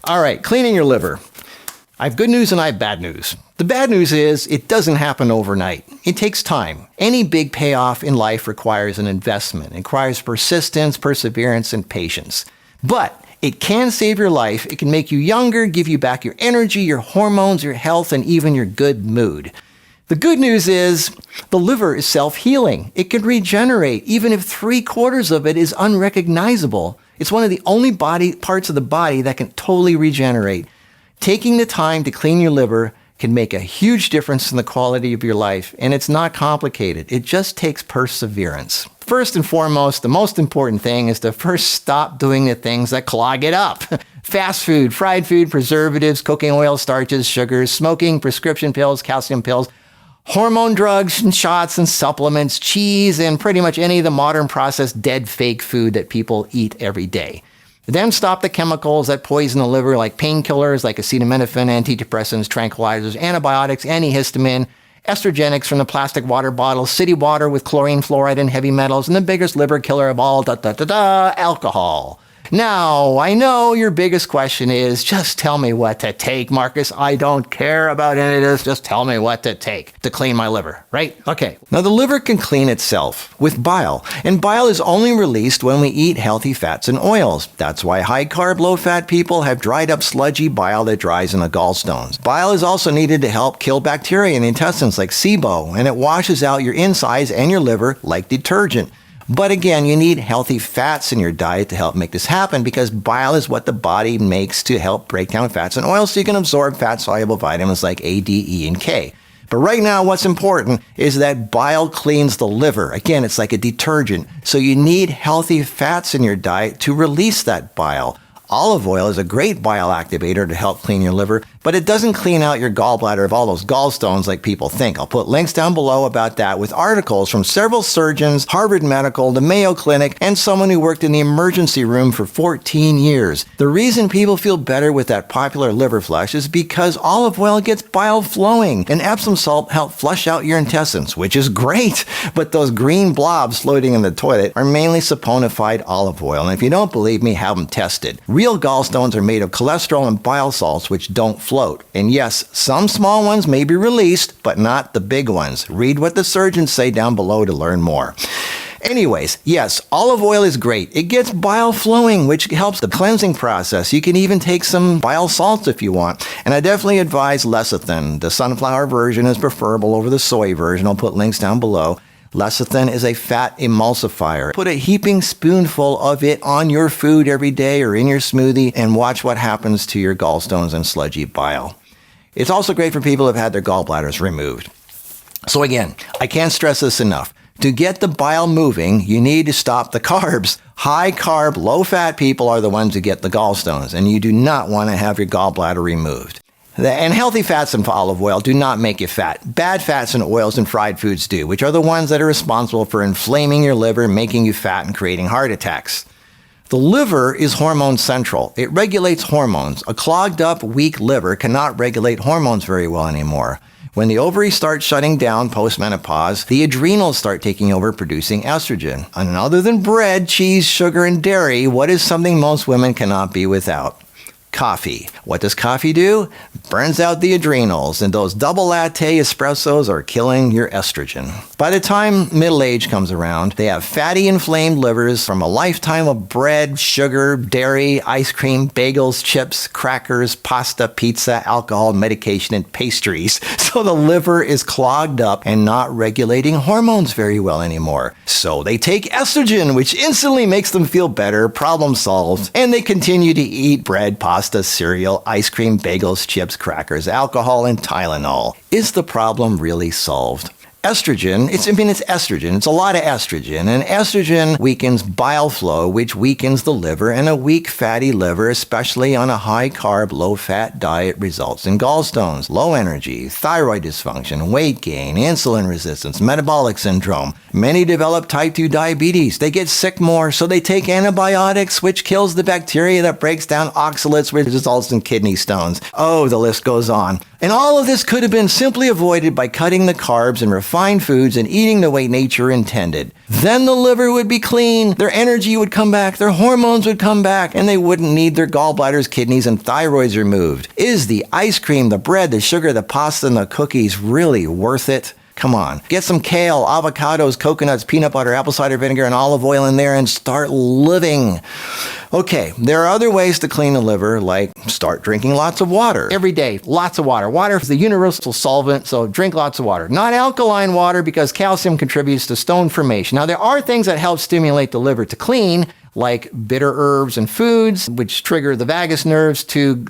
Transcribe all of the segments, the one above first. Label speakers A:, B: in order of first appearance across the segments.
A: All right, cleaning your liver. I have good news and I have bad news. The bad news is it doesn't happen overnight. It takes time. Any big payoff in life requires an investment. It requires persistence, perseverance, and patience. But it can save your life. It can make you younger, give you back your energy, your hormones, your health, and even your good mood. The good news is the liver is self-healing. It can regenerate, even if 3/4 of it is unrecognizable. It's one of the only parts of the body that can totally regenerate. Taking the time to clean your liver can make a huge difference in the quality of your life, and it's not complicated. It just takes perseverance. First and foremost, the most important thing is to first stop doing the things that clog it up. Fast food, fried food, preservatives, cooking oil, starches, sugars, smoking, prescription pills, calcium pills, hormone drugs and shots and supplements, cheese, and pretty much any of the modern processed dead fake food that people eat every day. Then stop the chemicals that poison the liver, like painkillers, like acetaminophen, antidepressants, tranquilizers, antibiotics, antihistamine, estrogenics from the plastic water bottles, city water with chlorine, fluoride, and heavy metals, and the biggest liver killer of all, alcohol. Now, I know your biggest question is, just tell me what to take, Marcus. I don't care about any of this. Just tell me what to take to clean my liver, right? Okay. Now, the liver can clean itself with bile, and bile is only released when we eat healthy fats and oils. That's why high-carb, low-fat people have dried up sludgy bile that dries in the gallstones. Bile is also needed to help kill bacteria in the intestines like SIBO, and it washes out your insides and your liver like detergent. But again, you need healthy fats in your diet to help make this happen, because bile is what the body makes to help break down fats and oils so you can absorb fat-soluble vitamins like A, D, E, and K. But right now, what's important is that bile cleans the liver. Again, it's like a detergent. So you need healthy fats in your diet to release that bile. Olive oil is a great bile activator to help clean your liver, but it doesn't clean out your gallbladder of all those gallstones like people think. I'll put links down below about that with articles from several surgeons, Harvard Medical, the Mayo Clinic, and someone who worked in the emergency room for 14 years. The reason people feel better with that popular liver flush is because olive oil gets bile flowing, and Epsom salt helps flush out your intestines, which is great. But those green blobs floating in the toilet are mainly saponified olive oil, and if you don't believe me, have them tested. Real gallstones are made of cholesterol and bile salts, which don't float. And yes, some small ones may be released, but not the big ones. Read what the surgeons say down below to learn more. Anyways, yes, olive oil is great. It gets bile flowing, which helps the cleansing process. You can even take some bile salts if you want. And I definitely advise lecithin. The sunflower version is preferable over the soy version. I'll put links down below. Lecithin is a fat emulsifier. Put a heaping spoonful of it on your food every day or in your smoothie and watch what happens to your gallstones and sludgy bile. It's also great for people who have had their gallbladders removed. So again, I can't stress this enough. To get the bile moving, you need to stop the carbs. High carb, low fat people are the ones who get the gallstones, and you do not want to have your gallbladder removed. And healthy fats and olive oil do not make you fat. Bad fats and oils and fried foods do, which are the ones that are responsible for inflaming your liver, making you fat, and creating heart attacks. The liver is hormone central. It regulates hormones. A clogged up, weak liver cannot regulate hormones very well anymore. When the ovaries start shutting down post-menopause, the adrenals start taking over producing estrogen. And other than bread, cheese, sugar, and dairy, what is something most women cannot be without? Coffee. What does coffee do? Burns out the adrenals, and those double latte espressos are killing your estrogen. By the time middle age comes around, they have fatty, inflamed livers from a lifetime of bread, sugar, dairy, ice cream, bagels, chips, crackers, pasta, pizza, alcohol, medication, and pastries. So the liver is clogged up and not regulating hormones very well anymore. So they take estrogen, which instantly makes them feel better, problem solved, and they continue to eat bread, pasta, cereal, ice cream, bagels, chips, crackers, alcohol, and Tylenol. Is the problem really solved? Estrogen, it's estrogen. It's a lot of estrogen. And estrogen weakens bile flow, which weakens the liver. And a weak fatty liver, especially on a high-carb, low-fat diet, results in gallstones, low energy, thyroid dysfunction, weight gain, insulin resistance, metabolic syndrome. Many develop type 2 diabetes. They get sick more, so they take antibiotics, which kills the bacteria that breaks down oxalates, which results in kidney stones. Oh, the list goes on. And all of this could have been simply avoided by cutting the carbs and refined foods and eating the way nature intended. Then the liver would be clean, their energy would come back, their hormones would come back, and they wouldn't need their gallbladders, kidneys, and thyroids removed. Is the ice cream, the bread, the sugar, the pasta, and the cookies really worth it? Come on, get some kale, avocados, coconuts, peanut butter, apple cider vinegar, and olive oil in there and start living. Okay, there are other ways to clean the liver, like start drinking lots of water. Every day, lots of water. Water is the universal solvent, so drink lots of water. Not alkaline water because calcium contributes to stone formation. Now, there are things that help stimulate the liver to clean, like bitter herbs and foods, which trigger the vagus nerves to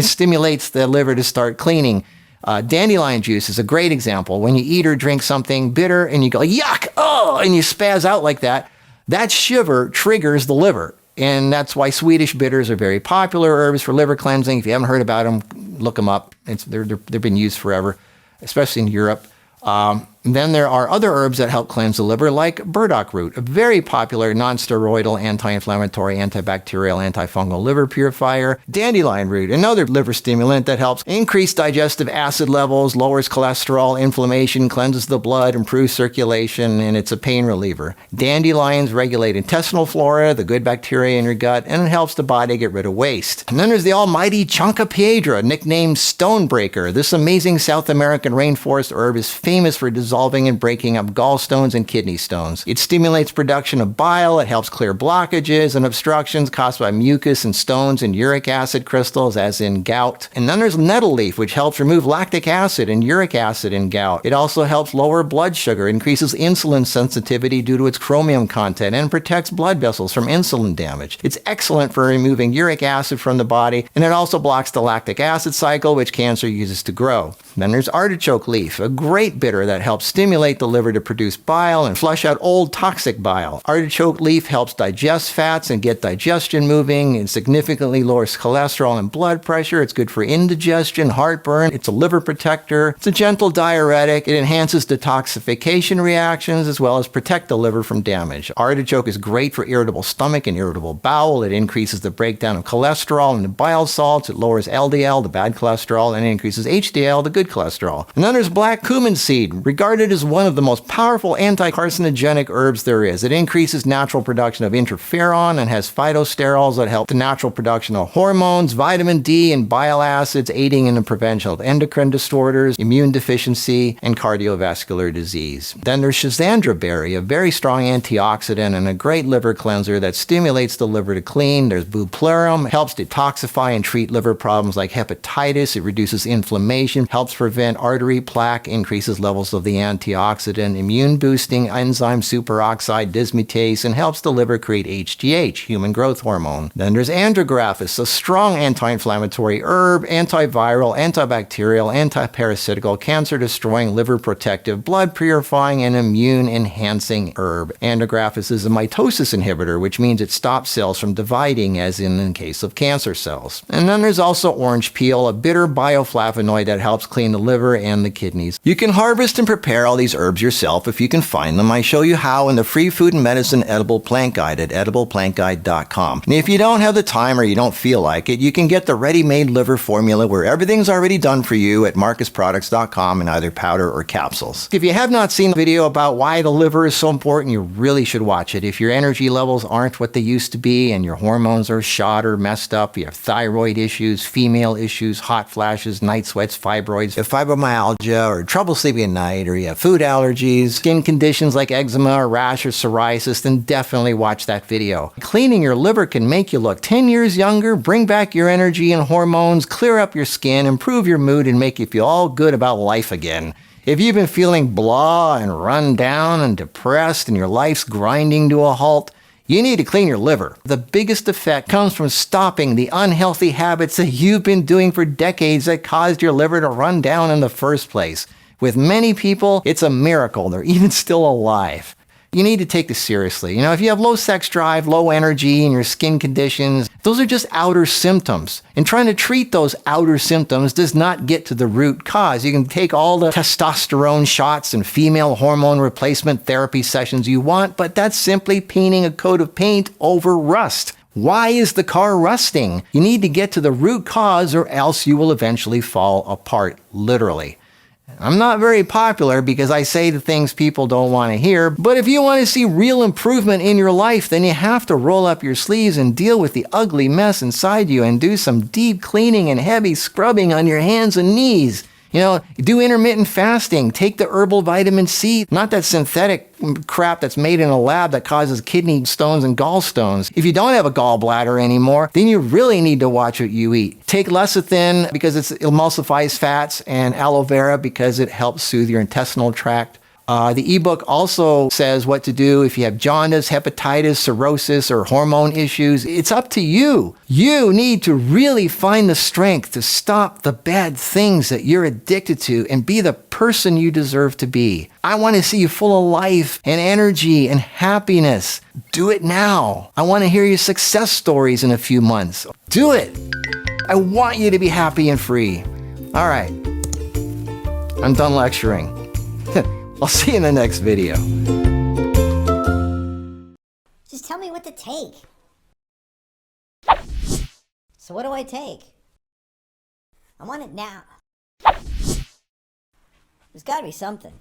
A: stimulates the liver to start cleaning. Dandelion juice is a great example. When you eat or drink something bitter and you go, yuck, oh, and you spaz out like that, that shiver triggers the liver. And that's why Swedish bitters are very popular herbs for liver cleansing. If you haven't heard about them, look them up. They've been used forever, especially in Europe. Then there are other herbs that help cleanse the liver, like burdock root, a very popular non-steroidal, anti-inflammatory, antibacterial, antifungal liver purifier. Dandelion root, another liver stimulant that helps increase digestive acid levels, lowers cholesterol, inflammation, cleanses the blood, improves circulation, and it's a pain reliever. Dandelions regulate intestinal flora, the good bacteria in your gut, and it helps the body get rid of waste. And then there's the almighty Chancapiedra, nicknamed Stonebreaker. This amazing South American rainforest herb is famous for dissolving and breaking up gallstones and kidney stones. It stimulates production of bile, it helps clear blockages and obstructions caused by mucus and stones and uric acid crystals, as in gout. And then there's nettle leaf, which helps remove lactic acid and uric acid in gout. It also helps lower blood sugar, increases insulin sensitivity due to its chromium content, and protects blood vessels from insulin damage. It's excellent for removing uric acid from the body, and it also blocks the lactic acid cycle, which cancer uses to grow. Then there's artichoke leaf, a great bitter that helps stimulate the liver to produce bile and flush out old toxic bile. Artichoke leaf helps digest fats and get digestion moving. It significantly lowers cholesterol and blood pressure. It's good for indigestion, heartburn. It's a liver protector. It's a gentle diuretic. It enhances detoxification reactions as well as protect the liver from damage. Artichoke is great for irritable stomach and irritable bowel. It increases the breakdown of cholesterol and the bile salts. It lowers LDL, the bad cholesterol, and it increases HDL, the good cholesterol. And then there's black cumin seed, regarded as one of the most powerful anti-carcinogenic herbs there is. It increases natural production of interferon and has phytosterols that help the natural production of hormones, vitamin D, and bile acids, aiding in the prevention of endocrine disorders, immune deficiency, and cardiovascular disease. Then there's Schisandra berry, a very strong antioxidant and a great liver cleanser that stimulates the liver to clean. There's bupleurum, helps detoxify and treat liver problems like hepatitis. It reduces inflammation, helps prevent artery plaque, increases levels of the antioxidant, immune-boosting enzyme superoxide dismutase, and helps the liver create HGH, human growth hormone. Then there's andrographis, a strong anti-inflammatory herb, antiviral, antibacterial, antiparasitical, cancer-destroying, liver-protective, blood-purifying, and immune-enhancing herb. Andrographis is a mitosis inhibitor, which means it stops cells from dividing, as in the case of cancer cells. And then there's also orange peel, a bitter bioflavonoid that helps clean the liver and the kidneys. You can harvest and prepare all these herbs yourself if you can find them. I show you how in the free food and medicine edible plant guide at edibleplantguide.com. And if you don't have the time or you don't feel like it, you can get the ready-made liver formula where everything's already done for you at marcusproducts.com in either powder or capsules. If you have not seen the video about why the liver is so important, you really should watch it. If your energy levels aren't what they used to be and your hormones are shot or messed up, you have thyroid issues, female issues, hot flashes, night sweats, fibroids, you have fibromyalgia or trouble sleeping at night, or you have food allergies, skin conditions like eczema or rash or psoriasis, then definitely watch that video. Cleaning your liver can make you look 10 years younger, bring back your energy and hormones, clear up your skin, improve your mood, and make you feel all good about life again. If you've been feeling blah and run down and depressed and your life's grinding to a halt, you need to clean your liver. The biggest effect comes from stopping the unhealthy habits that you've been doing for decades that caused your liver to run down in the first place. With many people, it's a miracle they're even still alive. You need to take this seriously. If you have low sex drive, low energy, and your skin conditions, those are just outer symptoms. And trying to treat those outer symptoms does not get to the root cause. You can take all the testosterone shots and female hormone replacement therapy sessions you want, but that's simply painting a coat of paint over rust. Why is the car rusting? You need to get to the root cause or else you will eventually fall apart, literally. I'm not very popular because I say the things people don't want to hear, but if you want to see real improvement in your life, then you have to roll up your sleeves and deal with the ugly mess inside you and do some deep cleaning and heavy scrubbing on your hands and knees. Do intermittent fasting, take the herbal vitamin C, not that synthetic crap that's made in a lab that causes kidney stones and gallstones. If you don't have a gallbladder anymore, then you really need to watch what you eat. Take lecithin because it emulsifies fats, and aloe vera because it helps soothe your intestinal tract. The ebook also says what to do if you have jaundice, hepatitis, cirrhosis, or hormone issues. It's up to you. You need to really find the strength to stop the bad things that you're addicted to and be the person you deserve to be. I want to see you full of life and energy and happiness. Do it now. I want to hear your success stories in a few months. Do it. I want you to be happy and free. All right. I'm done lecturing. I'll see you in the next video.
B: Just tell me what to take. So what do I take? I want it now. There's gotta be something.